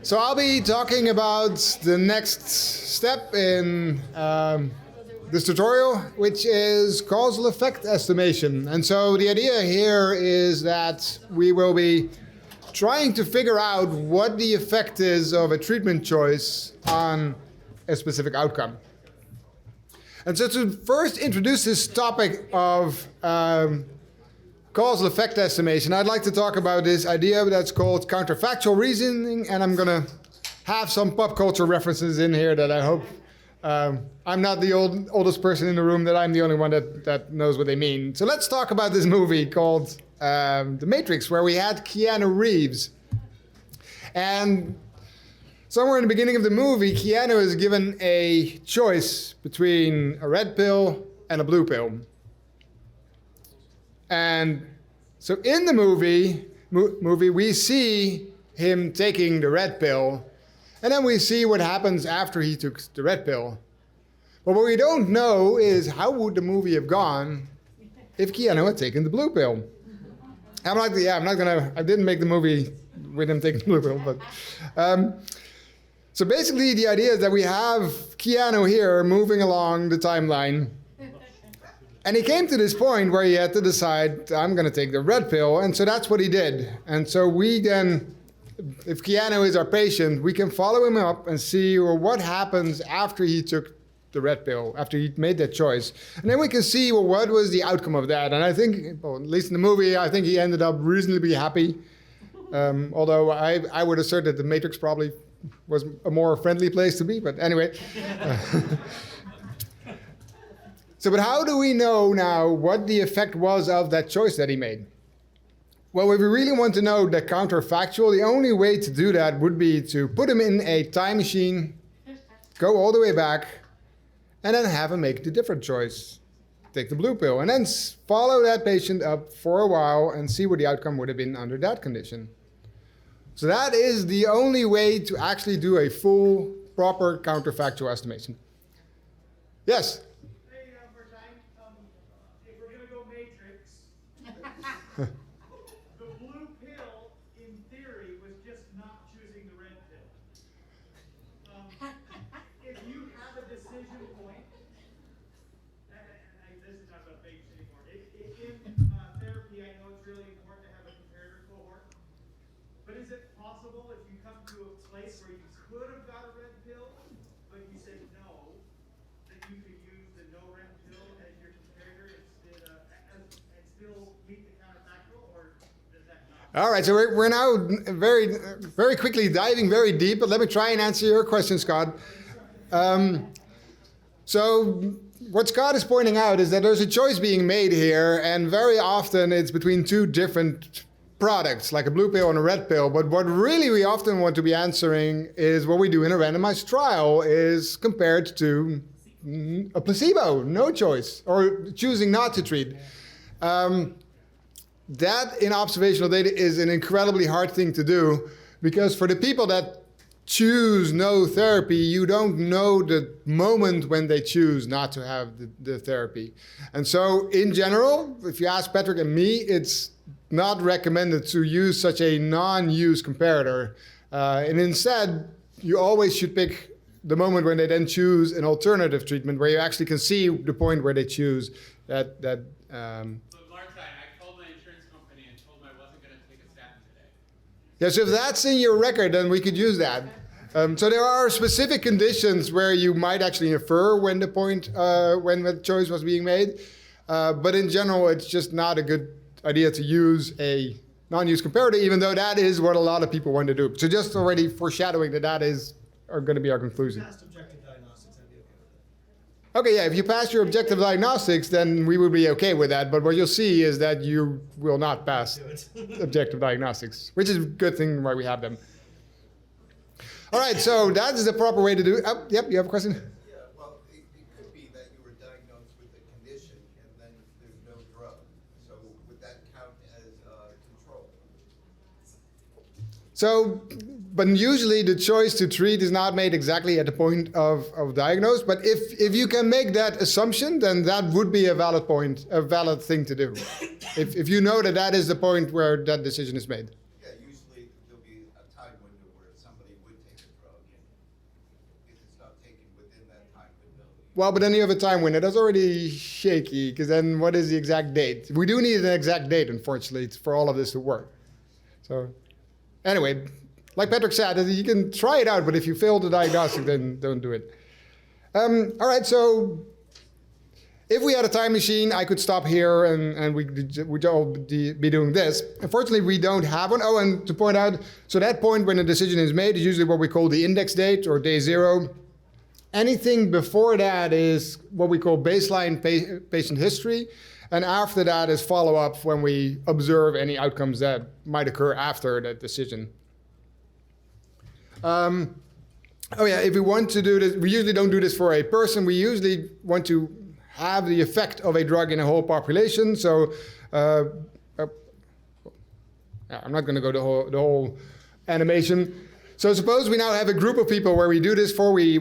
So I'll be talking about the next step in this tutorial, which is causal effect estimation. And so the idea here is that we will be trying to figure out what the effect is of a treatment choice on a specific outcome. And so to first introduce this topic of causal effect estimation, I'd like to talk about this idea that's called counterfactual reasoning, and I'm going to have some pop culture references in here that I hope I'm not the oldest person in the room, that I'm the only one that knows what they mean. So let's talk about this movie called The Matrix, where we had Keanu Reeves. And somewhere in the beginning of the movie, Keanu is given a choice between a red pill and a blue pill. And so in the movie, we see him taking the red pill, and then we see what happens after he took the red pill. But what we don't know is how would the movie have gone if Keanu had taken the blue pill. I didn't make the movie with him taking the blue pill, but so basically the idea is that we have Keanu here moving along the timeline. And he came to this point where he had to decide, I'm going to take the red pill. And so that's what he did. And so we then, if Keanu is our patient, we can follow him up and see what happens after he took the red pill, after he made that choice. And then we can see, what was the outcome of that? And I think, at least in the movie, I think he ended up reasonably happy. Although I would assert that the Matrix probably was a more friendly place to be. But anyway. So, but how do we know now what the effect was of that choice that he made? Well, if we really want to know the counterfactual, the only way to do that would be to put him in a time machine, go all the way back, and then have him make the different choice, take the blue pill, and then follow that patient up for a while and see what the outcome would have been under that condition. So that is the only way to actually do a full, proper counterfactual estimation. Yes? The blue pill, in theory, was just not choosing the red pill. If you have a decision point, this is not about Vegas anymore. In therapy, I know it's really important to have a comparator cohort. But is it possible if you come to a place where you could have got a red pill, but you said no, that you could use the no red pill as your comparator and still meet the counterfactual, or does that not? All right, so we're now very quickly diving very deep, but let me try and answer your question, Scott. So what Scott is pointing out is that there's a choice being made here, and very often it's between two different products, like a blue pill and a red pill. But what really we often want to be answering is what we do in a randomized trial is compared to a placebo, no choice, or choosing not to treat. That in observational data is an incredibly hard thing to do, because for the people that choose no therapy, you don't know the moment when they choose not to have the therapy. And so in general, if you ask Patrick and me, it's not recommended to use such a non-use comparator. And instead, you always should pick the moment when they then choose an alternative treatment, where you actually can see the point where they choose that. Yeah, so if that's in your record, then we could use that. So there are specific conditions where you might actually infer when the point, when the choice was being made. But in general, it's just not a good idea to use a non-use comparator, even though that is what a lot of people want to do. So just already foreshadowing that are going to be our conclusion. Past objective diagnostics, I'd be okay with that. Okay, yeah, if you pass your objective diagnostics, then we would be okay with that. But what you'll see is that you will not pass objective diagnostics, which is a good thing why we have them. All right, so that's the proper way to do it. Yep, you have a question? Yeah, well, it could be that you were diagnosed with a condition and then there's no drug. So would that count as control? So, but usually the choice to treat is not made exactly at the point of diagnosis. But if you can make that assumption, then that would be a valid point, a valid thing to do. If you know that is the point where that decision is made. Yeah, usually there'll be a time window where somebody would Well, but then you have a time window. That's already shaky, because then what is the exact date? We do need an exact date, unfortunately, for all of this to work. So anyway, like Patrick said, you can try it out, but if you fail the diagnostic, then don't do it. All right, so if we had a time machine, I could stop here and we'd all be doing this. Unfortunately, we don't have one. Oh, and to point out, so that point when a decision is made is usually what we call the index date or day 0. Anything before that is what we call baseline patient history. And after that is follow-up when we observe any outcomes that might occur after that decision. Oh yeah, if we want to do this, we usually don't do this for a person. We usually want to have the effect of a drug in a whole population. So I'm not going to go the whole animation. So suppose we now have a group of people where we do this for, we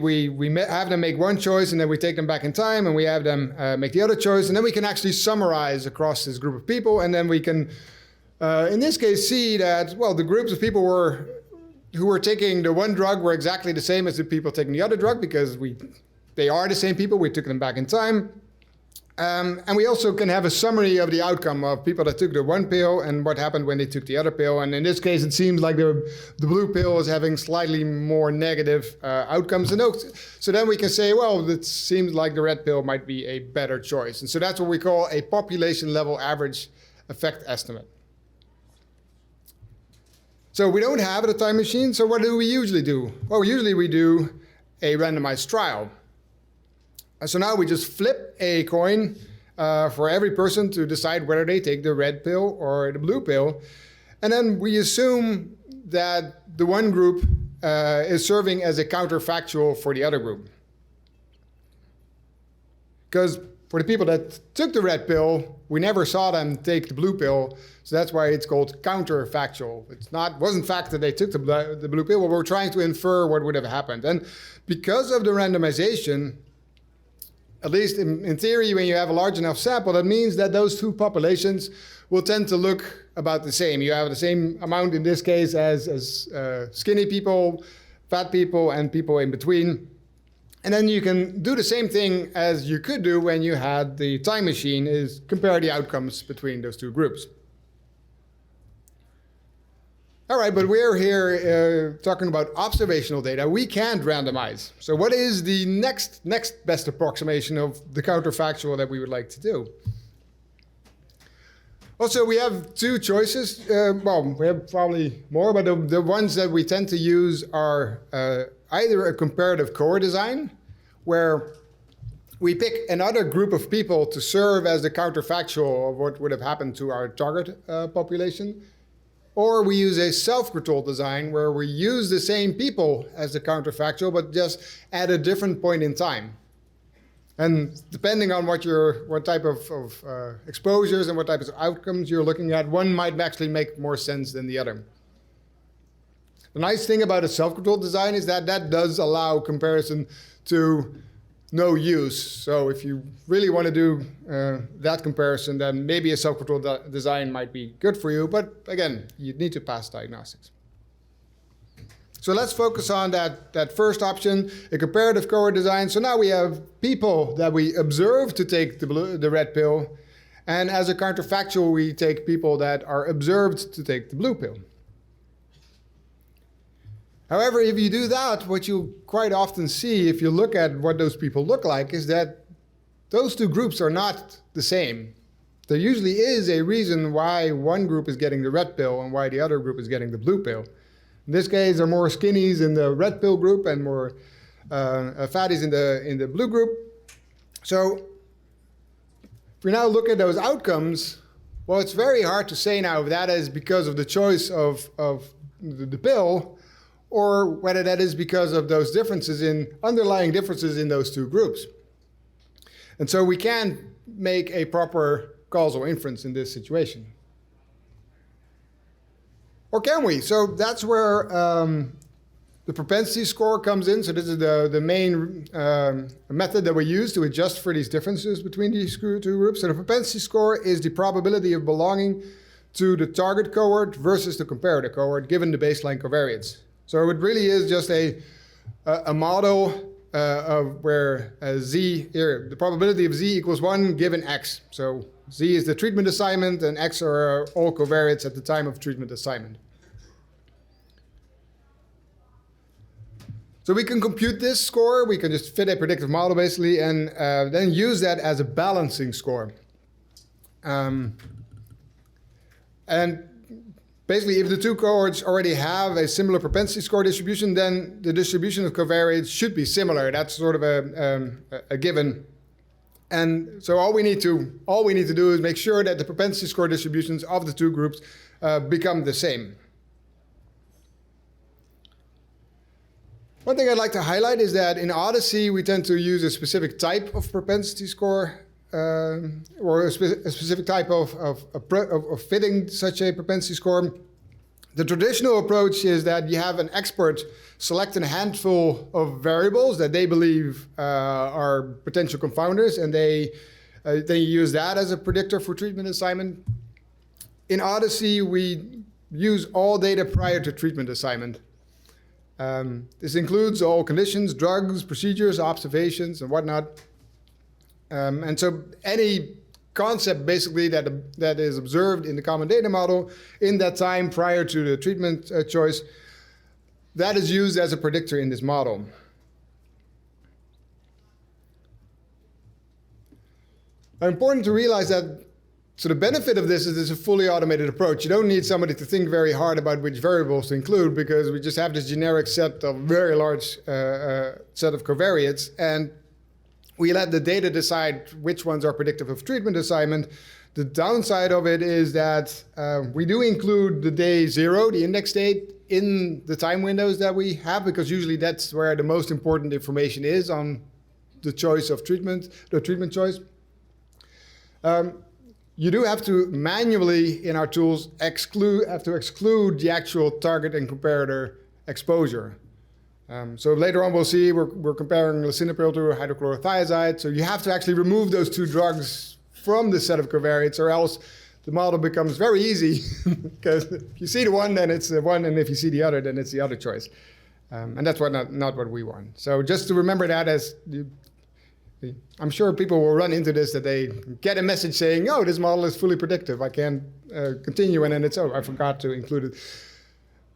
have them make one choice and then we take them back in time and we have them make the other choice, and then we can actually summarize across this group of people, and then we can, in this case, see that, well, the groups of people who were taking the one drug were exactly the same as the people taking the other drug, because they are the same people, we took them back in time. And we also can have a summary of the outcome of people that took the one pill and what happened when they took the other pill. And in this case, it seems like the blue pill is having slightly more negative outcomes. And so then we can say, well, it seems like the red pill might be a better choice. And so that's what we call a population level average effect estimate. So we don't have a time machine. So what do we usually do? Well, usually we do a randomized trial. So now we just flip a coin for every person to decide whether they take the red pill or the blue pill. And then we assume that the one group is serving as a counterfactual for the other group. Because for the people that took the red pill, we never saw them take the blue pill. So that's why it's called counterfactual. Wasn't fact that they took the blue pill, but we're trying to infer what would have happened. And because of the randomization, at least in theory, when you have a large enough sample, that means that those two populations will tend to look about the same. You have the same amount in this case as skinny people, fat people, and people in between. And then you can do the same thing as you could do when you had the time machine, is compare the outcomes between those two groups. All right, but we're here talking about observational data. We can't randomize. So what is the next best approximation of the counterfactual that we would like to do? Also, we have two choices. Well, we have probably more, but the ones that we tend to use are either a comparative cohort design, where we pick another group of people to serve as the counterfactual of what would have happened to our target population, or we use a self-controlled design where we use the same people as the counterfactual, but just at a different point in time. And depending on what type of exposures and what type of outcomes you're looking at, one might actually make more sense than the other. The nice thing about a self-controlled design is that that does allow comparison to no use. So if you really want to do that comparison, then maybe a self-controlled design might be good for you. But again, you need to pass diagnostics. So let's focus on that first option, a comparative cohort design. So now we have people that we observe to take the red pill. And as a counterfactual, we take people that are observed to take the blue pill. However, if you do that, what you quite often see, if you look at what those people look like, is that those two groups are not the same. There usually is a reason why one group is getting the red pill and why the other group is getting the blue pill. In this case, there are more skinnies in the red pill group and more fatties in the blue group. So if we now look at those outcomes, well, it's very hard to say now if that is because of the choice of the pill, or whether that is because of those underlying differences in those two groups. And so we can't make a proper causal inference in this situation. Or can we? So that's where the propensity score comes in. So this is the main method that we use to adjust for these differences between these two groups. So the propensity score is the probability of belonging to the target cohort versus the comparator cohort given the baseline covariance. So it really is just a model of where z here, the probability of z equals 1 given x. So z is the treatment assignment and x are all covariates at the time of treatment assignment. So we can compute this score, we can just fit a predictive model basically, and then use that as a balancing score. And basically, if the two cohorts already have a similar propensity score distribution, then the distribution of covariates should be similar. That's sort of a given. And so all we need to do is make sure that the propensity score distributions of the two groups become the same. One thing I'd like to highlight is that in OHDSI, we tend to use a specific type of propensity score or a specific type of fitting such a propensity score. The traditional approach is that you have an expert select a handful of variables that they believe are potential confounders, and they use that as a predictor for treatment assignment. In OHDSI, we use all data prior to treatment assignment. This includes all conditions, drugs, procedures, observations, and whatnot. And so any concept basically that is observed in the common data model in that time prior to the treatment choice, that is used as a predictor in this model. Important to realize that so the benefit of this is it's a fully automated approach. You don't need somebody to think very hard about which variables to include because we just have this generic set of very large set of covariates, and we let the data decide which ones are predictive of treatment assignment. The downside of it is that we do include the day 0, the index date, in the time windows that we have, because usually that's where the most important information is on the choice of treatment, the treatment choice. You do have to manually, in our tools, exclude the actual target and comparator exposure. So later on we'll see we're comparing lisinopril to hydrochlorothiazide. So you have to actually remove those two drugs from the set of covariates, or else the model becomes very easy because if you see the one, then it's the one, and if you see the other, then it's the other choice. And that's not what we want. So just to remember that as I'm sure people will run into this, that they get a message saying, oh, this model is fully predictive. I can't continue, and then it's, oh, I forgot to include it.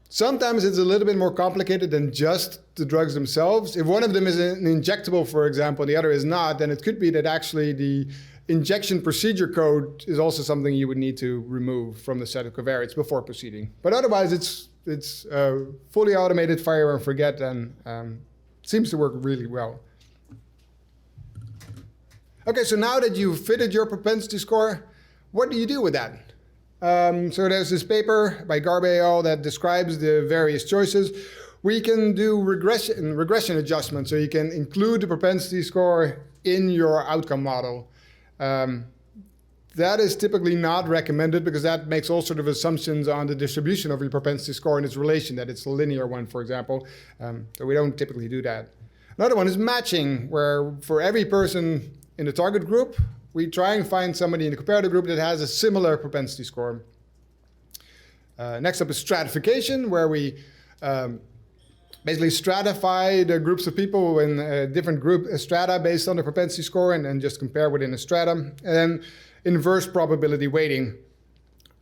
Sometimes it's a little bit more complicated than just the drugs themselves. If one of them is an injectable, for example, and the other is not, then it could be that actually the injection procedure code is also something you would need to remove from the set of covariates before proceeding. But otherwise, it's fully automated, fire and forget, and seems to work really well. Okay, so now that you've fitted your propensity score, what do you do with that? So there's this paper by Garbe et al. That describes the various choices. We can do regression adjustment, so you can include the propensity score in your outcome model. That is typically not recommended because that makes all sort of assumptions on the distribution of your propensity score and its relation, that it's a linear one, for example. So we don't typically do that. Another one is matching, where for every person in the target group, we try and find somebody in the comparator group that has a similar propensity score. Next up is stratification, where we basically stratify the groups of people in different group strata based on the propensity score and then just compare within a strata. And then inverse probability weighting.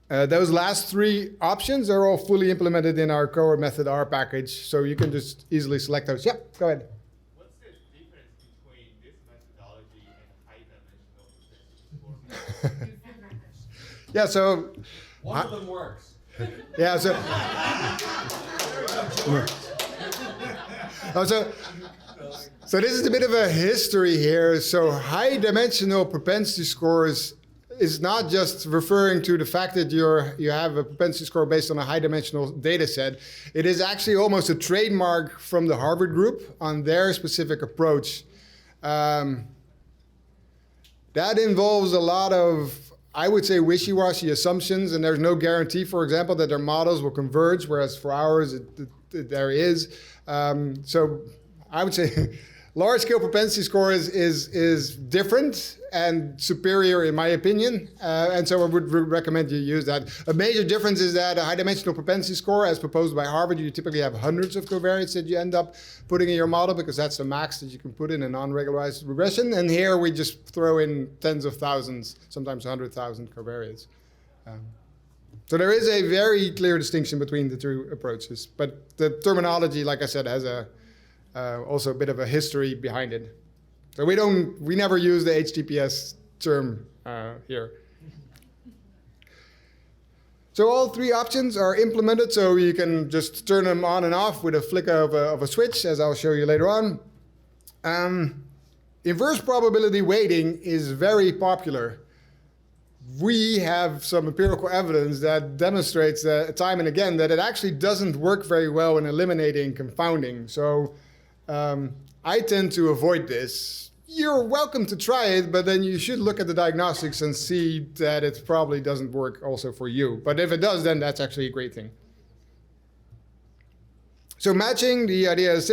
Those last three options are all fully implemented in our cohort method R package, so you can just easily select those. Yeah, go ahead. What's the difference between this methodology and high-dimensional propensity score? Yeah, so One of them works. yeah, so so this is a bit of a history here. So high-dimensional propensity scores is not just referring to the fact that you have a propensity score based on a high-dimensional data set. It is actually almost a trademark from the Harvard group on their specific approach. That involves a lot of, I would say, wishy-washy assumptions, and there's no guarantee, for example, that their models will converge, whereas for ours there is. So I would say large-scale propensity score is different and superior in my opinion, and so I would recommend you use that. A major difference is that a high-dimensional propensity score, as proposed by Harvard, you typically have hundreds of covariates that you end up putting in your model because that's the max that you can put in a non-regularized regression. And here we just throw in tens of thousands, sometimes 100,000 covariates. So there is a very clear distinction between the two approaches, but the terminology, like I said, has also a bit of a history behind it. So we never use the HTPS term here. So all three options are implemented, so you can just turn them on and off with a flick of a switch, as I'll show you later on. Inverse probability weighting is very popular. We have some empirical evidence that demonstrates that time and again that it actually doesn't work very well in eliminating confounding. So I tend to avoid this. You're welcome to try it, but then you should look at the diagnostics and see that it probably doesn't work also for you. But if it does, then that's actually a great thing. So matching, the idea is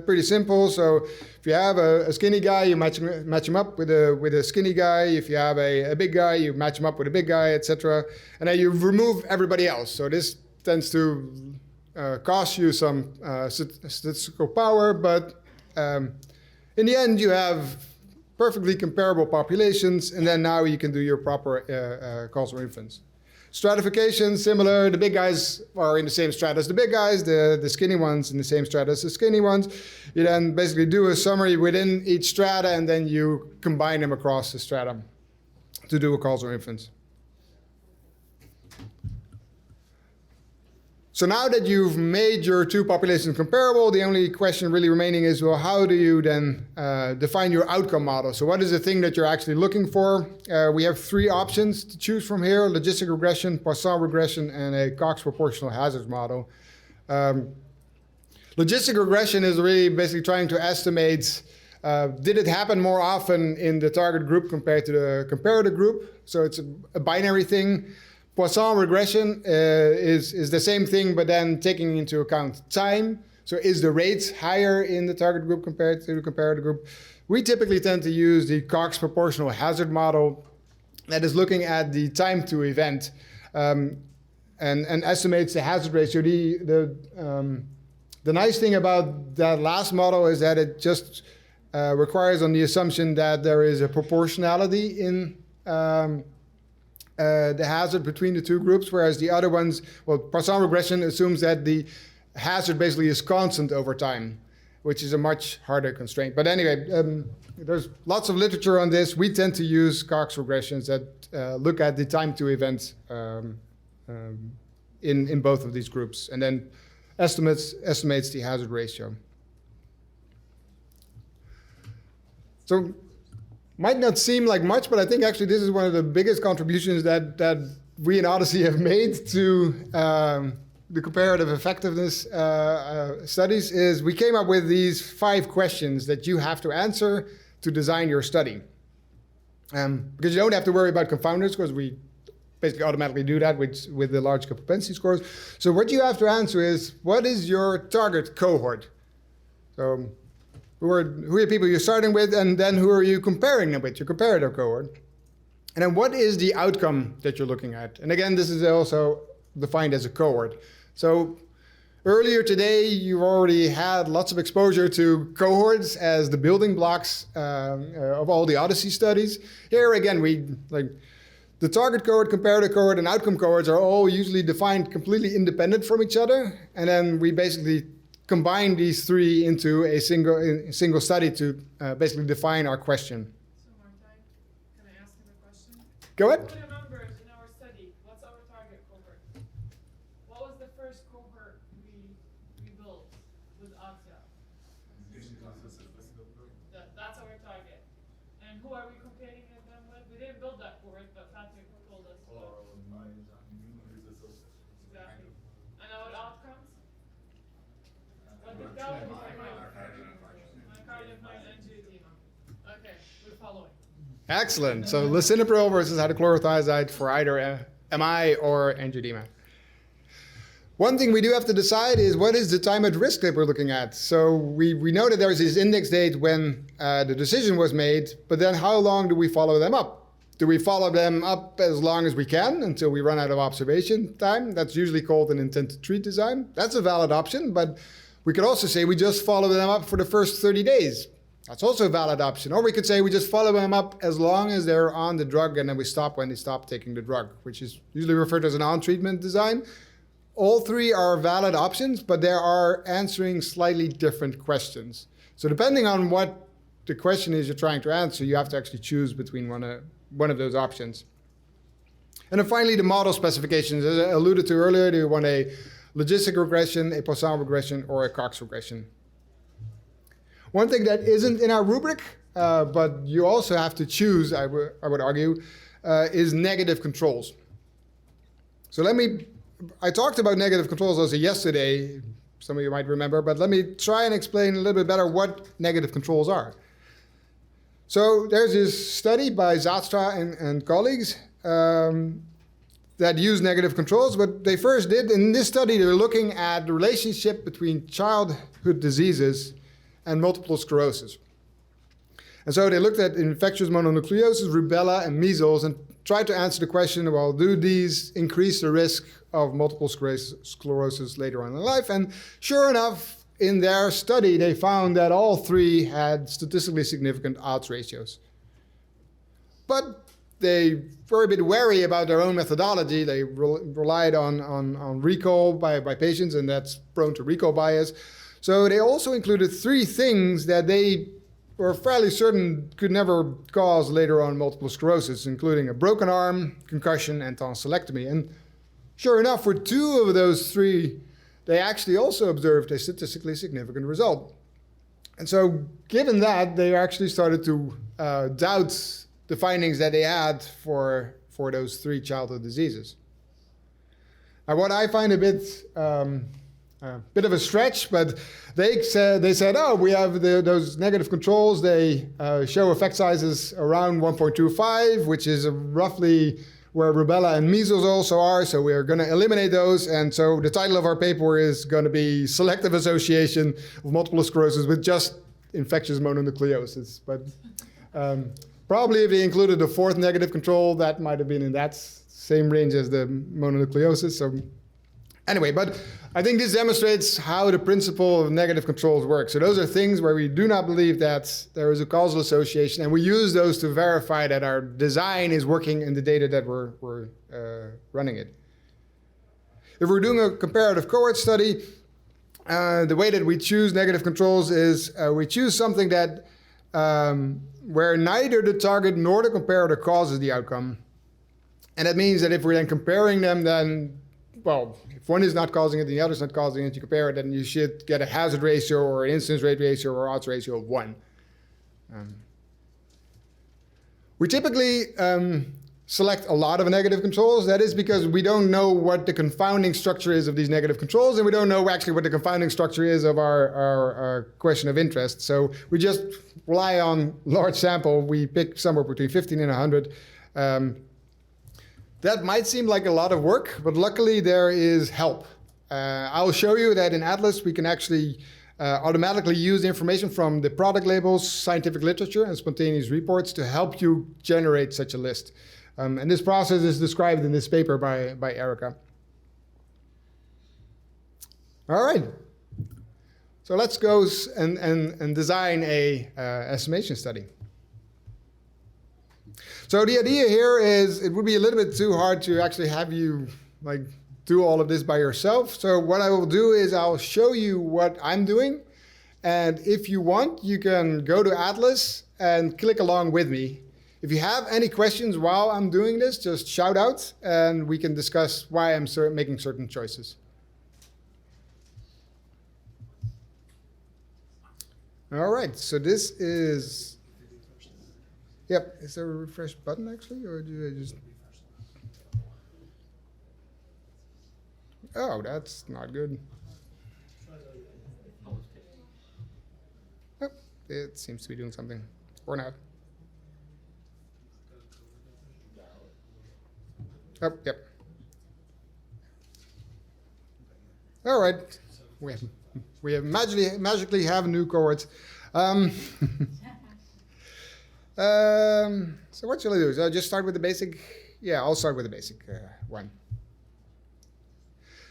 pretty simple. So if you have a skinny guy, you match him up with a skinny guy. If you have a big guy, you match him up with a big guy, etc. And then you remove everybody else. So this tends to cost you some statistical power, but in the end, you have perfectly comparable populations, and then now you can do your proper causal inference. Stratification, similar. The big guys are in the same strata as the big guys, the skinny ones in the same strata as the skinny ones. You then basically do a summary within each strata, and then you combine them across the strata to do a causal inference. So now that you've made your two populations comparable, the only question really remaining is, well, how do you then define your outcome model? So what is the thing that you're actually looking for? We have three options to choose from here: logistic regression, Poisson regression, and a Cox proportional hazards model. Logistic regression is really basically trying to estimate, did it happen more often in the target group compared to the comparator group? So it's a binary thing. Poisson regression is the same thing, but then taking into account time. So is the rate higher in the target group compared to the comparator group? We typically tend to use the Cox proportional hazard model that is looking at the time to event and estimates the hazard ratio. The nice thing about that last model is that it just requires on the assumption that there is a proportionality in the hazard between the two groups, whereas the other ones, well, Poisson regression assumes that the hazard basically is constant over time, which is a much harder constraint. But anyway, there's lots of literature on this. We tend to use Cox regressions that look at the time to event in both of these groups, and then estimates the hazard ratio. So might not seem like much, but I think actually this is one of the biggest contributions that we in OHDSI have made to the comparative effectiveness studies. Is we came up with these 5 questions that you have to answer to design your study. Because you don't have to worry about confounders, because we basically automatically do that with the large propensity scores. So what you have to answer is, what is your target cohort? So who are the people you're starting with, and then who are you comparing them with, your comparator cohort? And then what is the outcome that you're looking at? And again, this is also defined as a cohort. So earlier today, you already had lots of exposure to cohorts as the building blocks of all the OHDSI studies. Here again, the target cohort, comparator cohort, and outcome cohorts are all usually defined completely independent from each other. And then we basically combine these 3 into a single study to basically define our question. So Martijn, can I ask him a question? Go ahead. Who remembers in our study, what's our target cohort? What was the first cohort we built with AXIA? That's our target. And who are we comparing them with? We didn't build that cohort, but Patrick told us. Exactly. And our outcomes? What did that one myocardial angioedema. Okay, we're following. Excellent. So lisinopril versus hydrochlorothiazide for either MI or angioedema. One thing we do have to decide is what is the time at risk that we're looking at. So we know that there's this index date when the decision was made, but then how long do we follow them up? Do we follow them up as long as we can until we run out of observation time? That's usually called an intent to treat design. That's a valid option, but we could also say we just follow them up for the first 30 days. That's also a valid option. Or we could say we just follow them up as long as they're on the drug and then we stop when they stop taking the drug, which is usually referred to as an on-treatment design. All three are valid options, but they are answering slightly different questions. So depending on what the question is you're trying to answer, you have to actually choose between one of those options. And then finally, the model specifications. As I alluded to earlier, do you want a logistic regression, a Poisson regression, or a Cox regression? One thing that isn't in our rubric, but you also have to choose, I would argue, is negative controls. So I talked about negative controls also yesterday, some of you might remember, but let me try and explain a little bit better what negative controls are. So there's this study by Zaatstra and colleagues that use negative controls. What they first did in this study, they were looking at the relationship between childhood diseases and multiple sclerosis. And so they looked at infectious mononucleosis, rubella, and measles and tried to answer the question, well, do these increase the risk of multiple sclerosis later on in life? And sure enough, in their study, they found that all three had statistically significant odds ratios. But they were a bit wary about their own methodology. They relied on recall by patients, and that's prone to recall bias. So they also included three things that they were fairly certain could never cause later on multiple sclerosis, including a broken arm, concussion, and tonsillectomy. And sure enough, for two of those three, they actually also observed a statistically significant result. And so given that, they actually started to doubt the findings that they had for those three childhood diseases. Now, what I find a bit of a stretch, but they said, oh, we have those negative controls. They show effect sizes around 1.25, which is roughly where rubella and measles also are. So we are going to eliminate those. And so the title of our paper is going to be Selective Association of Multiple Sclerosis with Just Infectious Mononucleosis. But probably if they included the fourth negative control, that might have been in that same range as the mononucleosis. So anyway, but I think this demonstrates how the principle of negative controls works. So those are things where we do not believe that there is a causal association, and we use those to verify that our design is working in the data that we're running it. If we're doing a comparative cohort study, the way that we choose negative controls is we choose something that where neither the target nor the comparator causes the outcome. And that means that if we're then comparing them, then, well, if one is not causing it and the other is not causing it, you compare it, then you should get a hazard ratio or an incidence rate ratio or odds ratio of 1. We typically select a lot of negative controls. That is because we don't know what the confounding structure is of these negative controls, and we don't know actually what the confounding structure is of our question of interest. So we just rely on large sample. We pick somewhere between 15 and 100. That might seem like a lot of work, but luckily there is help. I'll show you that in Atlas we can actually automatically use information from the product labels, scientific literature, and spontaneous reports to help you generate such a list. And this process is described in this paper by Erica. All right. So let's go and design a estimation study. So the idea here is it would be a little bit too hard to actually have you do all of this by yourself. So what I will do is I'll show you what I'm doing. And if you want, you can go to Atlas and click along with me. If you have any questions while I'm doing this, just shout out and we can discuss why I'm making certain choices. All right, so this is... Yep, is there a refresh button actually, or do I just... Oh, that's not good. Oh, it seems to be doing something, or not. Oh, yep. All right. We have magically have new cohorts. So what shall I do? So I'll just start with the basic. Yeah, I'll start with the basic one.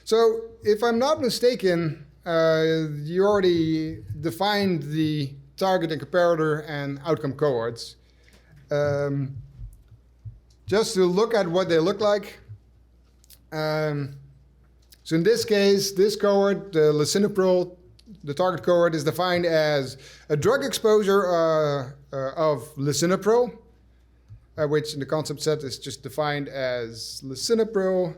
So if I'm not mistaken, you already defined the target and comparator and outcome cohorts. Just to look at what they look like. So in this case, this cohort, the lisinopril, the target cohort, is defined as a drug exposure of lisinopril, which in the concept set is just defined as lisinopril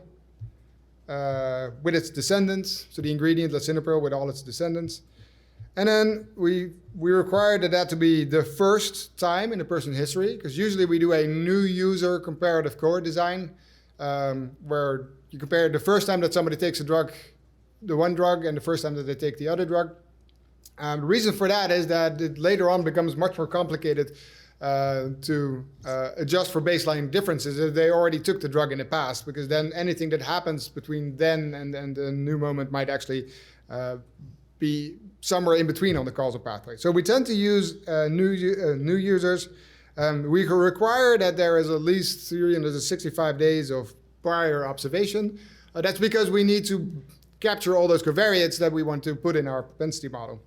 with its descendants, so the ingredient lisinopril with all its descendants. And then we require that to be the first time in the person's history, because usually we do a new user comparative cohort design, where you compare the first time that somebody takes a drug, the one drug, and the first time that they take the other drug. The reason for that is that it later on becomes much more complicated to adjust for baseline differences if they already took the drug in the past, because then anything that happens between then and the new moment might actually be somewhere in between on the causal pathway. So we tend to use new users. We require that there is at least 365 days of prior observation. That's because we need to capture all those covariates that we want to put in our propensity model.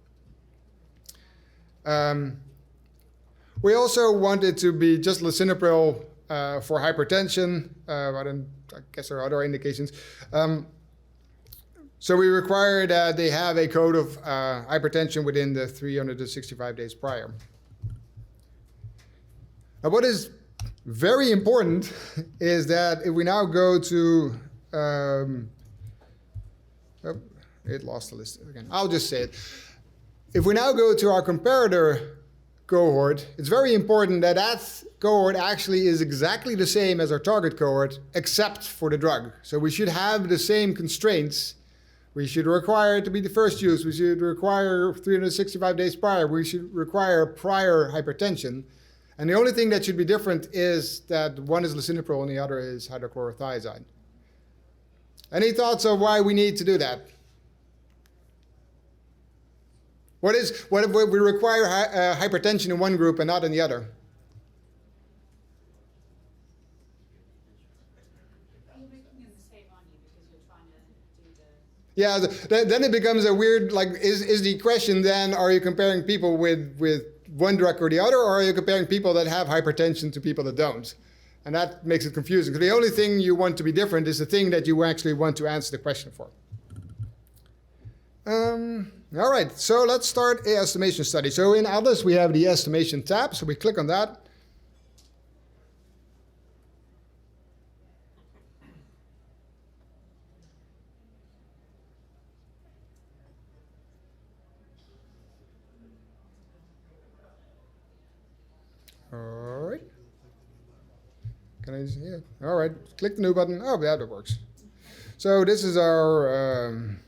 We also want it to be just lisinopril for hypertension, but I guess there are other indications. So we require that they have a code of hypertension within the 365 days prior. Now, what is very important is that if we now go to, it lost the list again. I'll just say it. If we now go to our comparator cohort, it's very important that that cohort actually is exactly the same as our target cohort, except for the drug. So we should have the same constraints. We should require it to be the first use. We should require 365 days prior. We should require prior hypertension. And the only thing that should be different is that one is lisinopril and the other is hydrochlorothiazide. Any thoughts on why we need to do that? What if we require hypertension in one group and not in the other? You're making them the same, aren't you? Because you're trying to do the... Yeah, then it becomes a weird, like, is the question then, are you comparing people with one drug or the other, or are you comparing people that have hypertension to people that don't? And that makes it confusing, because the only thing you want to be different is the thing that you actually want to answer the question for. All right, so let's start a estimation study. So in Atlas, we have the estimation tab, so we click on that. All right. Can I just, yeah, all right, click the new button. Oh, yeah, that works. So this is our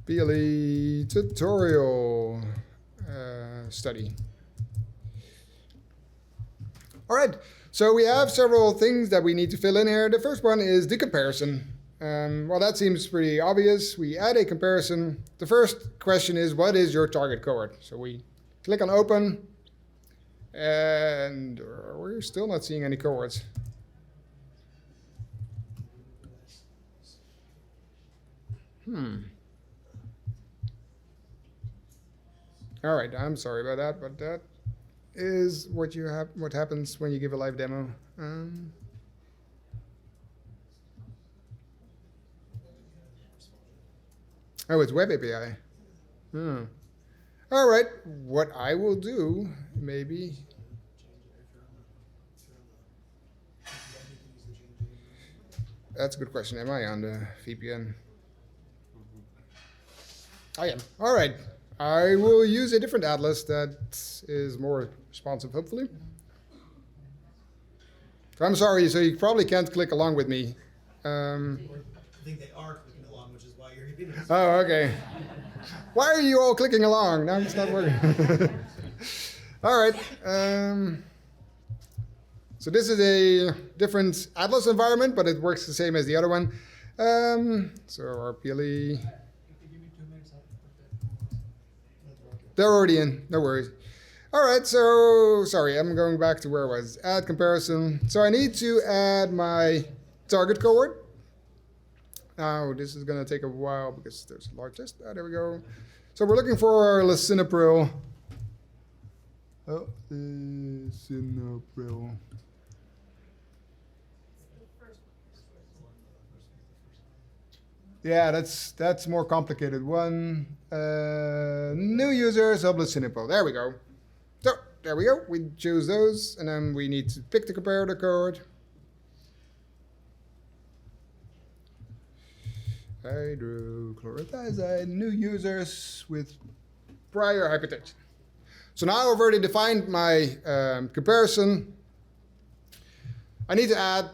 PLE tutorial study. All right, so we have several things that we need to fill in here. The first one is the comparison. Well, that seems pretty obvious. We add a comparison. The first question is, what is your target cohort? So we click on open, and we're still not seeing any cohorts. All right, I'm sorry about that, but that is what you have. What happens when you give a live demo? Oh, it's Web API. All right, what I will do, maybe. That's a good question. Am I on the VPN? I am. All right. I will use a different atlas that is more responsive, hopefully. I'm sorry, so you probably can't click along with me. I think they are clicking along, which is why you're hitting it. Oh, okay. Why are you all clicking along? Now it's not working. All right. So this is a different atlas environment, but it works the same as the other one. So our PLE, If you give me 2 minutes, I'll put that. they're already in, no worries. All right, so sorry, I'm going back to where I was. Add comparison. So I need to add my target cohort. Now this is gonna take a while because there's a large test. There we go. So we're looking for our lisinopril. Oh, lisinopril. Yeah, that's more complicated one. New users of lisinopril. There we go. So there we go. We choose those, and then we need to pick the comparator code. Hydrochlorothiazide, new users with prior hypertension. So now I've already defined my comparison. I need to add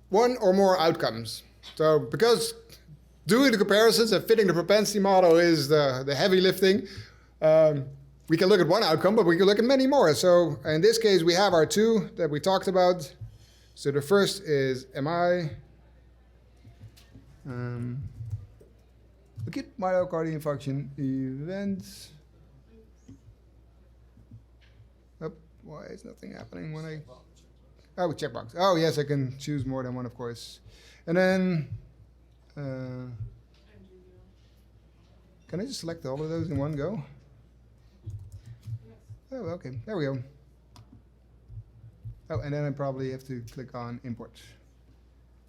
one or more outcomes. So because doing the comparisons and fitting the propensity model is the heavy lifting, we can look at one outcome, but we can look at many more. So in this case, we have our two that we talked about. So the first is MI. Acute myocardial infarction events. Oh, why is nothing happening when I... Oh, checkbox. Oh, yes, I can choose more than one, of course. And then... can I just select all of those in one go? Oh, okay. There we go. Oh, and then I probably have to click on import.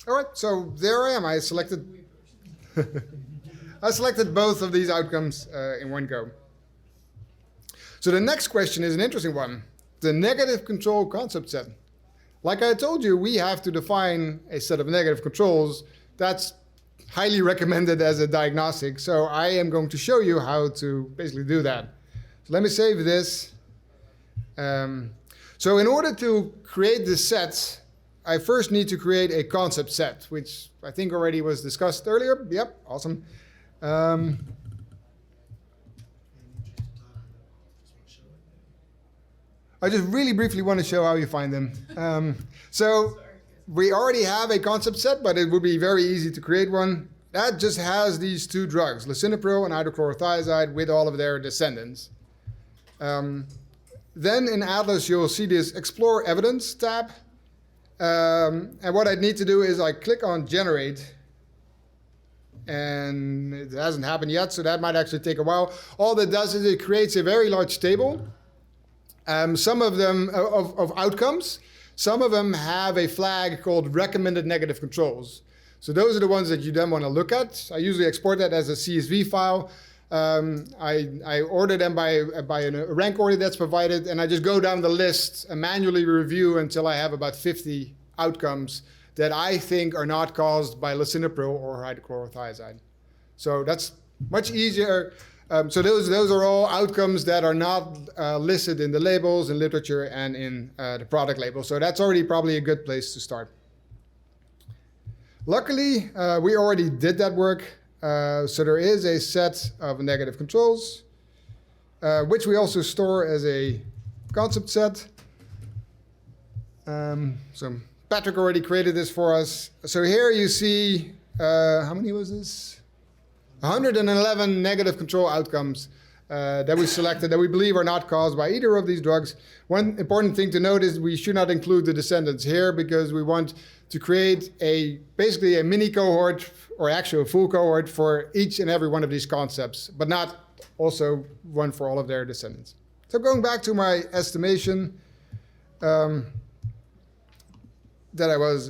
All right, so there I am. I selected both of these outcomes in one go. So the next question is an interesting one. The negative control concept set. Like I told you, we have to define a set of negative controls. That's highly recommended as a diagnostic. So I am going to show you how to basically do that. So let me save this. So in order to create this set, I first need to create a concept set, which I think already was discussed earlier. Yep, awesome. I just really briefly want to show how you find them. So we already have a concept set, but it would be very easy to create one. That just has these two drugs, lisinopril and hydrochlorothiazide, with all of their descendants. Then in Atlas, you'll see this Explore Evidence tab. And what I need to do is I click on Generate. And it hasn't happened yet, so that might actually take a while. All that does is it creates a very large table. Some of them, of outcomes, some of them have a flag called recommended negative controls. So those are the ones that you then want to look at. I usually export that as a CSV file. I order them by a rank order that's provided, and I just go down the list and manually review until I have about 50 outcomes that I think are not caused by lisinopril or hydrochlorothiazide. So that's much easier. So those are all outcomes that are not listed in the labels, in literature, and in the product label. So that's already probably a good place to start. Luckily, we already did that work. So there is a set of negative controls, which we also store as a concept set. So Patrick already created this for us. So here you see, how many was this? 111 negative control outcomes that we selected that we believe are not caused by either of these drugs. One important thing to note is we should not include the descendants here because we want to create basically a mini cohort or actually a full cohort for each and every one of these concepts, but not also one for all of their descendants. So going back to my estimation that I was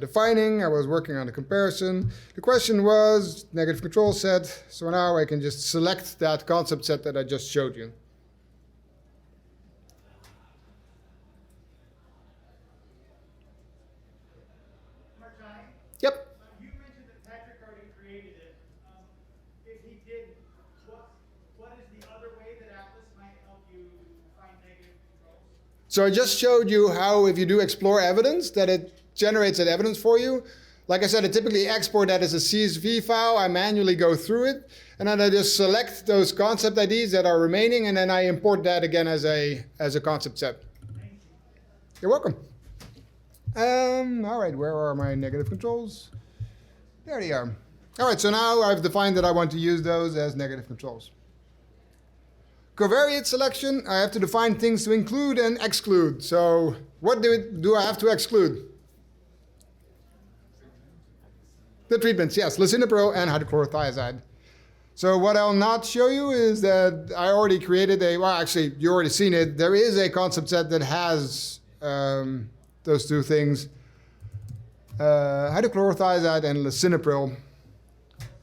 defining, I was working on the comparison. The question was negative control set, so now I can just select that concept set that I just showed you. Martijn? Yep. You mentioned that Patrick already created it. If he didn't, what is the other way that Atlas might help you find negative controls? So I just showed you how if you do explore evidence, that it generates that evidence for you. Like I said, I typically export that as a CSV file. I manually go through it, and then I just select those concept IDs that are remaining, and then I import that again as a concept set. You're welcome. All right, where are my negative controls? There they are. All right, so now I've defined that I want to use those as negative controls. Covariate selection, I have to define things to include and exclude. So what do I have to exclude? The treatments, yes, lisinopril and hydrochlorothiazide. So what I'll not show you is that I already created well, actually, you already seen it. There is a concept set that has those two things, hydrochlorothiazide and lisinopril,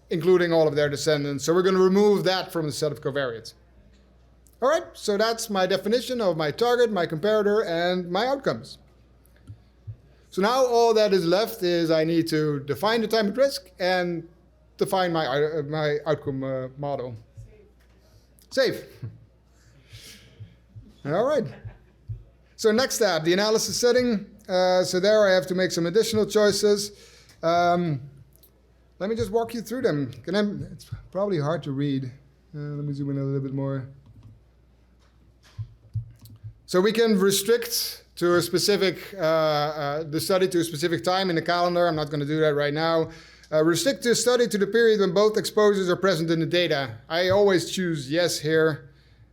including all of their descendants. So we're going to remove that from the set of covariates. All right, so that's my definition of my target, my comparator, and my outcomes. So now all that is left is I need to define the time at risk and define my outcome model. Save. All right. So next step, the analysis setting. So there I have to make some additional choices. Let me just walk you through them. It's probably hard to read. Let me zoom in a little bit more. So we can restrict to a specific, the study to a specific time in the calendar. I'm not going to do that right now. Restrict the study to the period when both exposures are present in the data. I always choose yes here.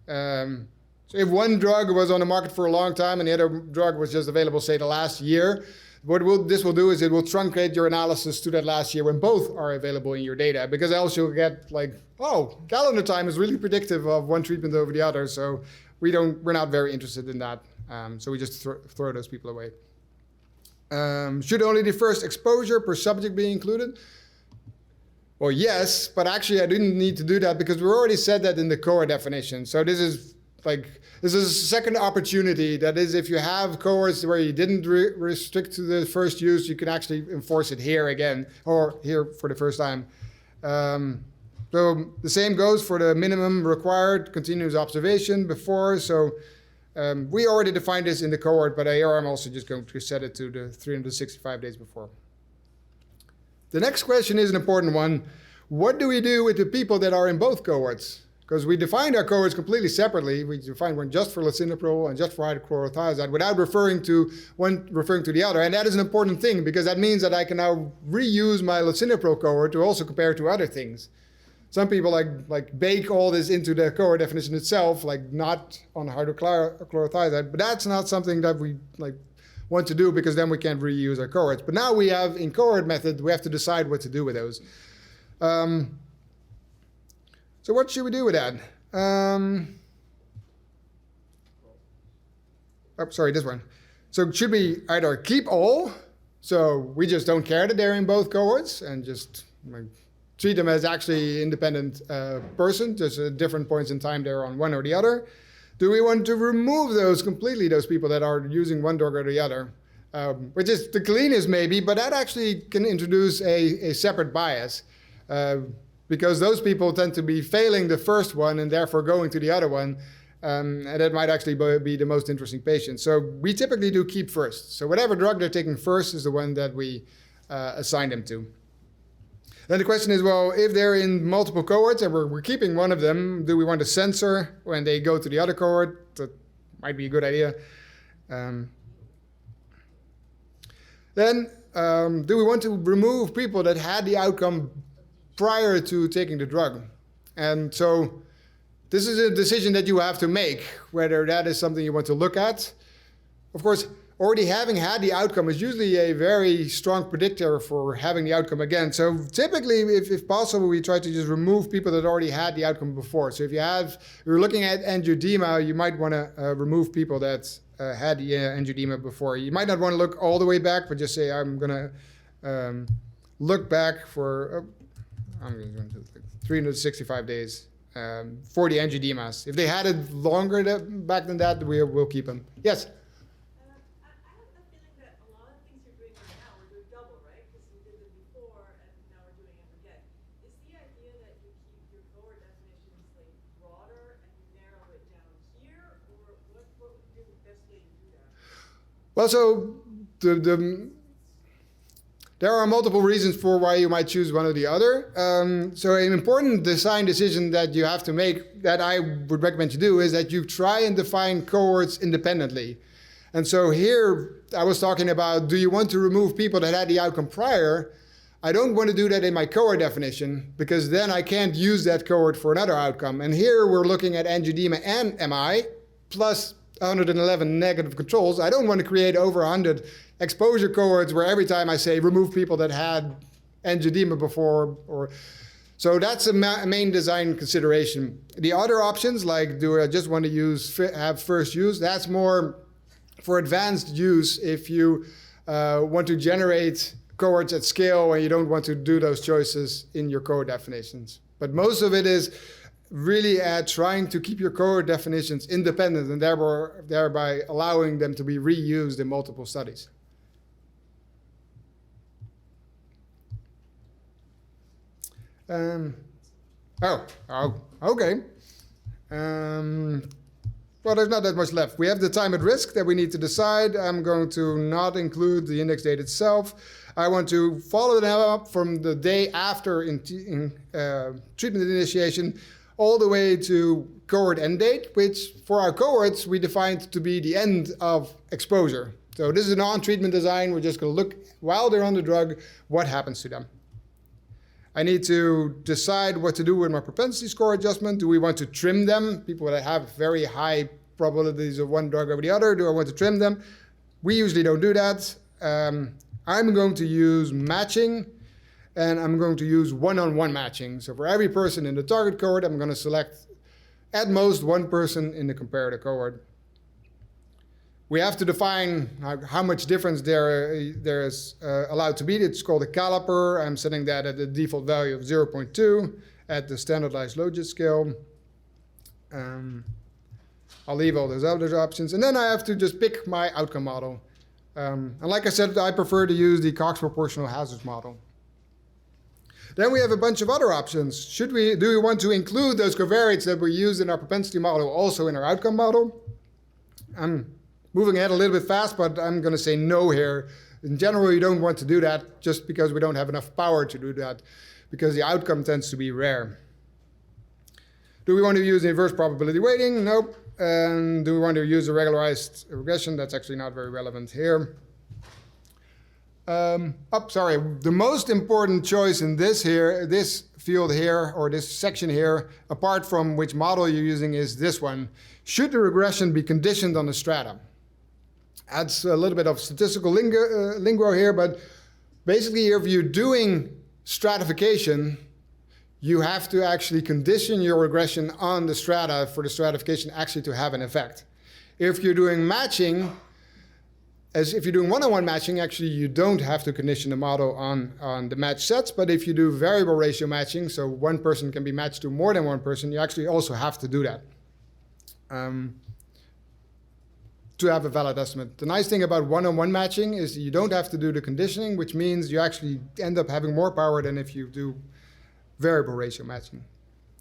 So if one drug was on the market for a long time and the other drug was just available, say, the last year, what this will do is it will truncate your analysis to that last year when both are available in your data, because else you'll get like, oh, calendar time is really predictive of one treatment over the other. So we're not very interested in that. So we just throw those people away. Should only the first exposure per subject be included? Well, yes, but actually I didn't need to do that because we already said that in the cohort definition. So this is a second opportunity. That is, if you have cohorts where you didn't restrict to the first use, you can actually enforce it here again, or here for the first time. So the same goes for the minimum required continuous observation before. So we already defined this in the cohort, but here I'm also just going to set it to the 365 days before. The next question is an important one. What do we do with the people that are in both cohorts? Because we defined our cohorts completely separately. We defined one just for lisinopril and just for hydrochlorothiazide without referring to the other. And that is an important thing because that means that I can now reuse my lisinopril cohort to also compare to other things. Some people like bake all this into the cohort definition itself, like not on hydrochlorothiazide, but that's not something that we want to do because then we can't reuse our cohorts. But now we have in cohort method, we have to decide what to do with those. So what should we do with that? This one. So should we either keep all, so we just don't care that they're in both cohorts and just treat them as actually independent person, just at different points in time they're on one or the other? Do we want to remove those completely, those people that are using one drug or the other? Which is the cleanest maybe, but that actually can introduce a separate bias. Because those people tend to be failing the first one and therefore going to the other one. And that might actually be the most interesting patient. So we typically do keep first. So whatever drug they're taking first is the one that we assign them to. Then the question is, well, if they're in multiple cohorts and we're keeping one of them, do we want to censor when they go to the other cohort? That might be a good idea. Then do we want to remove people that had the outcome prior to taking the drug? And so this is a decision that you have to make, whether that is something you want to look at. Of course, already having had the outcome is usually a very strong predictor for having the outcome again. So typically, if possible, we try to just remove people that already had the outcome before. So if you're looking at angioedema, you might want to remove people that had the angioedema before. You might not want to look all the way back, but just say, I'm going to look back for... I'm going to do 365 days for the angioedemas. If they had it longer back than that, we'll keep them. Yes? I have the feeling that a lot of things you're doing right now, we're doing double, right? Because we did them before, and now we're doing them again. Is the idea that you keep your cohort definitions broader and you narrow it down here, or what would be the best way to do that? Well, so there are multiple reasons for why you might choose one or the other. So an important design decision that you have to make that I would recommend you do is that you try and define cohorts independently. And so here I was talking about, do you want to remove people that had the outcome prior? I don't want to do that in my cohort definition because then I can't use that cohort for another outcome. And here we're looking at angioedema and MI plus 111 negative controls. I don't want to create over 100 exposure cohorts where every time I say remove people that had angioedema before. So that's a main design consideration. The other options, like do I just want to have first use, that's more for advanced use if you want to generate cohorts at scale and you don't want to do those choices in your cohort definitions. But most of it is really at trying to keep your cohort definitions independent and thereby allowing them to be reused in multiple studies. Okay. Well, there's not that much left. We have the time at risk that we need to decide. I'm going to not include the index date itself. I want to follow them up from the day after treatment initiation all the way to cohort end date, which for our cohorts we defined to be the end of exposure. So this is a non-treatment design. We're just going to look while they're on the drug, what happens to them. I need to decide what to do with my propensity score adjustment. Do we want to trim them? People that have very high probabilities of one drug over the other, do I want to trim them? We usually don't do that. I'm going to use matching, and I'm going to use one-on-one matching. So for every person in the target cohort, I'm going to select at most one person in the comparator cohort. We have to define how much difference there is allowed to be. It's called a caliper. I'm setting that at the default value of 0.2 at the standardized logit scale. I'll leave all those other options. And then I have to just pick my outcome model. And like I said, I prefer to use the Cox proportional hazards model. Then we have a bunch of other options. Do we want to include those covariates that we used in our propensity model also in our outcome model? I'm moving ahead a little bit fast, but I'm going to say no here. In general, you don't want to do that just because we don't have enough power to do that, because the outcome tends to be rare. Do we want to use inverse probability weighting? Nope. And do we want to use a regularized regression? That's actually not very relevant here. Sorry. The most important choice in this field here, or this section here, apart from which model you're using, is this one. Should the regression be conditioned on the strata? Adds a little bit of statistical lingo here, but basically if you're doing stratification, you have to actually condition your regression on the strata for the stratification actually to have an effect. If you're doing matching, if you're doing one-on-one matching, actually you don't have to condition the model on the match sets, but if you do variable ratio matching, so one person can be matched to more than one person, you actually also have to do that to have a valid estimate. The nice thing about one-on-one matching is you don't have to do the conditioning, which means you actually end up having more power than if you do variable ratio matching.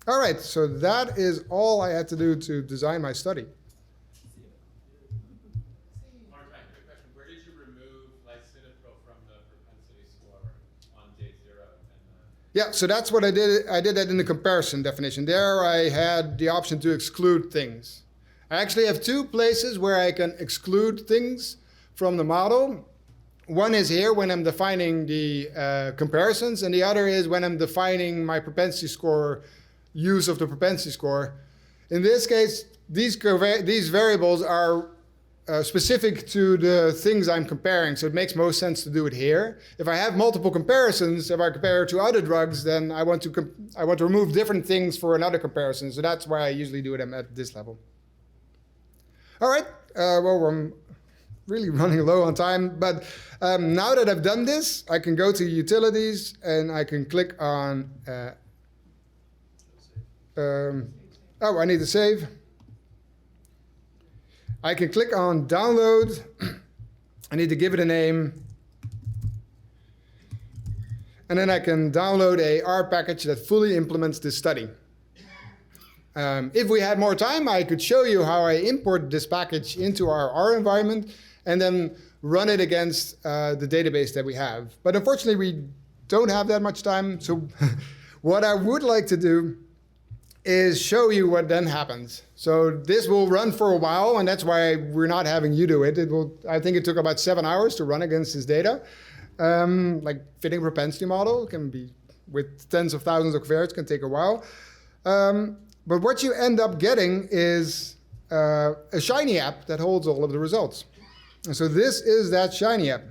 All right, so that is all I had to do to design my study. Martijn, quick question. Where did you remove lisinopril from the propensity score on day 0? Yeah, so that's what I did. I did that in the comparison definition. There I had the option to exclude things. I actually have two places where I can exclude things from the model. One is here when I'm defining the comparisons, and the other is when I'm defining my propensity score, use of the propensity score. In this case, these variables are specific to the things I'm comparing, so it makes most sense to do it here. If I have multiple comparisons, if I compare to other drugs, then I want to remove different things for another comparison, so that's why I usually do them at this level. All right, well, I'm really running low on time, but now that I've done this, I can go to utilities and I can click on, I need to save. I can click on download. I need to give it a name. And then I can download a R package that fully implements this study. If we had more time, I could show you how I import this package into our R environment and then run it against the database that we have. But unfortunately, we don't have that much time. So what I would like to do is show you what then happens. So this will run for a while, and that's why we're not having you do it. I think it took about 7 hours to run against this data. like fitting a propensity model. It can be with tens of thousands of covariates, can take a while. But what you end up getting is a Shiny app that holds all of the results. And so this is that Shiny app.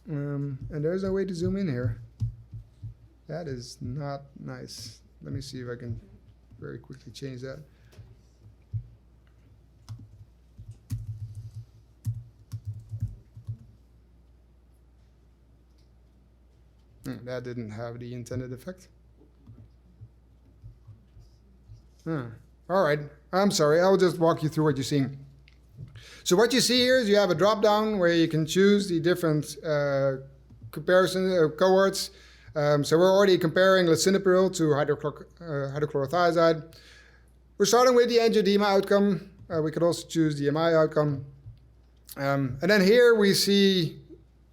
And there's no way to zoom in here. That is not nice. Let me see if I can very quickly change that. That didn't have the intended effect. All right, I'm sorry. I'll just walk you through what you're seeing. So what you see here is you have a drop-down where you can choose the different comparison cohorts. So we're already comparing lisinopril to hydrochlorothiazide. We're starting with the angioedema outcome. We could also choose the MI outcome. And then here we see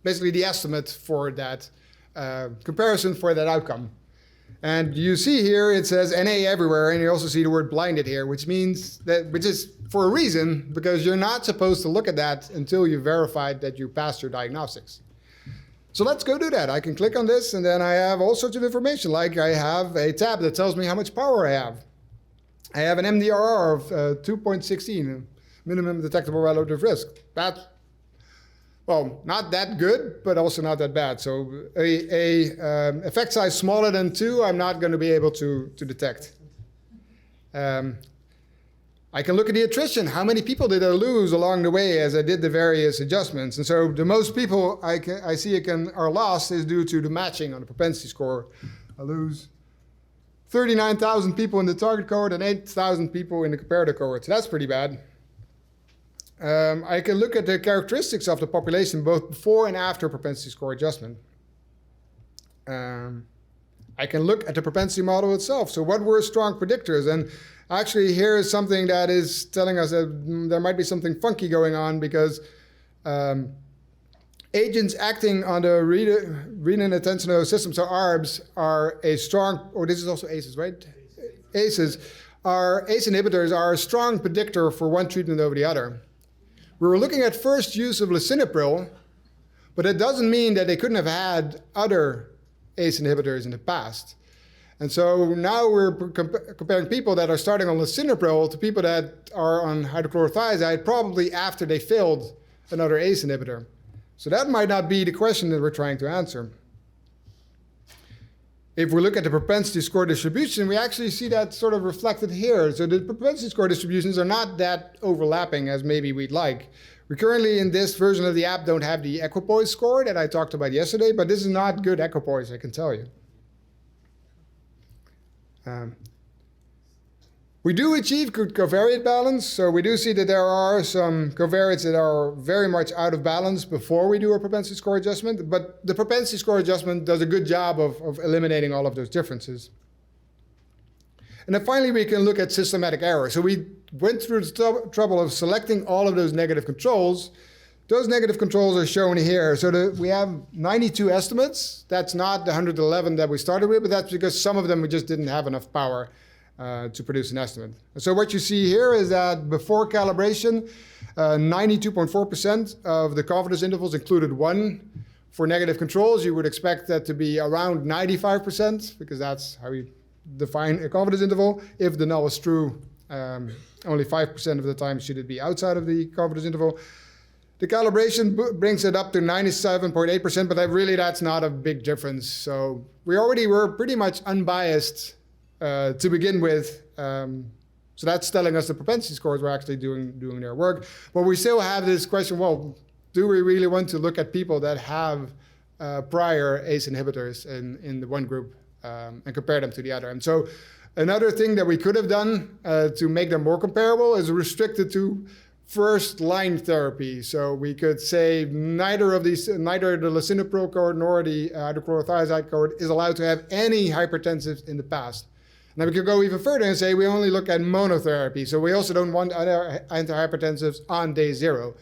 basically the estimate for that comparison for that outcome. And you see here it says NA everywhere, and you also see the word blinded here, which means that, which is for a reason, because you're not supposed to look at that until you verified that you passed your diagnostics. So let's go do that. I can click on this, and then I have all sorts of information, like I have a tab that tells me how much power I have. I have an MDRR of 2.16, minimum detectable relative risk. That's, well, not that good, but also not that bad. So a effect size smaller than 2, I'm not going to be able to detect. I can look at the attrition. How many people did I lose along the way as I did the various adjustments? And so the most people I see are lost is due to the matching on the propensity score. I lose 39,000 people in the target cohort and 8,000 people in the comparator cohort. So that's pretty bad. I can look at the characteristics of the population both before and after propensity score adjustment. I can look at the propensity model itself. So what were strong predictors? And actually here is something that is telling us that there might be something funky going on, because agents acting on the renin-attentional system, so ARBs, are a strong, or this is also ACEs, right? ACE inhibitors are a strong predictor for one treatment over the other. We were looking at first use of lisinopril, but it doesn't mean that they couldn't have had other ACE inhibitors in the past. And so now we're comparing people that are starting on lisinopril to people that are on hydrochlorothiazide, probably after they failed another ACE inhibitor. So that might not be the question that we're trying to answer. If we look at the propensity score distribution, we actually see that sort of reflected here. So the propensity score distributions are not that overlapping as maybe we'd like. We currently, in this version of the app, don't have the equipoise score that I talked about yesterday, but this is not good equipoise, I can tell you. We do achieve good covariate balance, so we do see that there are some covariates that are very much out of balance before we do a propensity score adjustment, but the propensity score adjustment does a good job of eliminating all of those differences. And then finally, we can look at systematic error. So we went through the trouble of selecting all of those negative controls. Those negative controls are shown here. So we have 92 estimates. That's not the 111 that we started with, but that's because some of them we just didn't have enough power to produce an estimate. So what you see here is that before calibration, 92.4% of the confidence intervals included 1. For negative controls, you would expect that to be around 95%, because that's how we define a confidence interval. If the null is true, only 5% of the time should it be outside of the confidence interval. The calibration brings it up to 97.8%, but that's not a big difference. So we already were pretty much unbiased to begin with. So that's telling us the propensity scores were actually doing their work. But we still have this question, well, do we really want to look at people that have prior ACE inhibitors in the one group and compare them to the other? And so another thing that we could have done to make them more comparable is restricted to first-line therapy. So we could say neither the lisinopril cohort nor the hydrochlorothiazide cohort is allowed to have any hypertensives in the past. Now we could go even further and say we only look at monotherapy. So we also don't want other antihypertensives on day 0.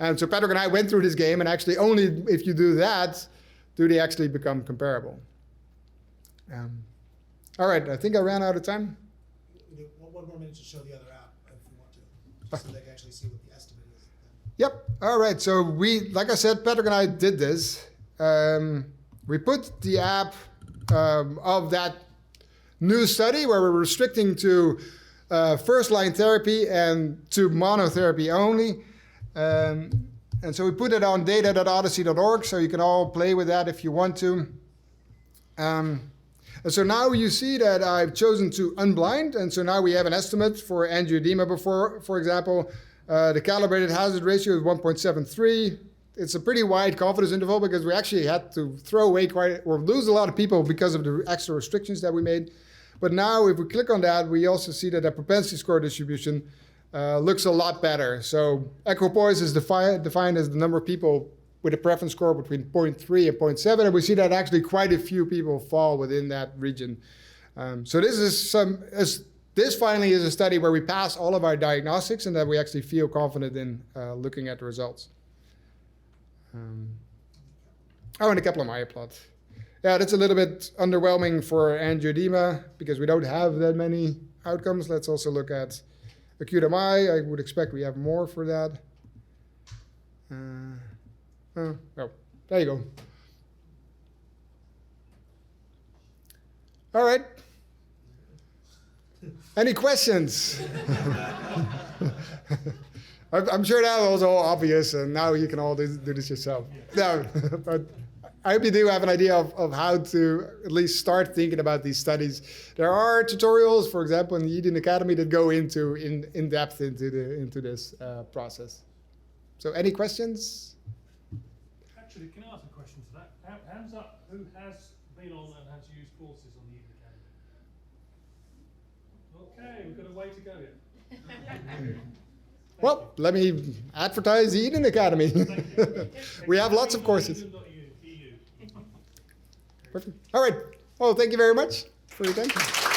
And so Patrick and I went through this game, and actually only if you do that, do they actually become comparable. All right, I think I ran out of time. We need one more minute to show the other app if we want to, just so they can actually see what the estimate is. Yep. All right. So like I said, Patrick and I did this. we put the app of that new study where we're restricting to first-line therapy and to monotherapy only. And so we put it on data.odyssey.org, so you can all play with that if you want to. And so now you see that I've chosen to unblind, and so now we have an estimate for angioedema before, for example. The calibrated hazard ratio is 1.73. It's a pretty wide confidence interval because we actually had to throw away or lose a lot of people because of the extra restrictions that we made. But now if we click on that, we also see that the propensity score distribution looks a lot better. So equipoise is defined as the number of people with a preference score between 0.3 and 0.7, and we see that actually quite a few people fall within that region. So this finally is a study where we pass all of our diagnostics and that we actually feel confident in looking at the results. And the Kaplan-Meier plot. Yeah, that's a little bit underwhelming for angioedema because we don't have that many outcomes. Let's also look at acute MI. I would expect we have more for that. Oh, there you go. All right. Any questions? I'm sure that was all obvious, and now you can all do this yourself. No, but I hope you do have an idea of how to at least start thinking about these studies. There are tutorials, for example, in the Eden Academy that go in depth into this process. So, any questions? Actually, can I ask a question to that? Hands up, who has been on and has used courses on the Eden Academy? Okay, we've got a way to go yet. Well, let me advertise the Eden Academy. We have lots of courses. Perfect. All right. Well, thank you very much for your attention.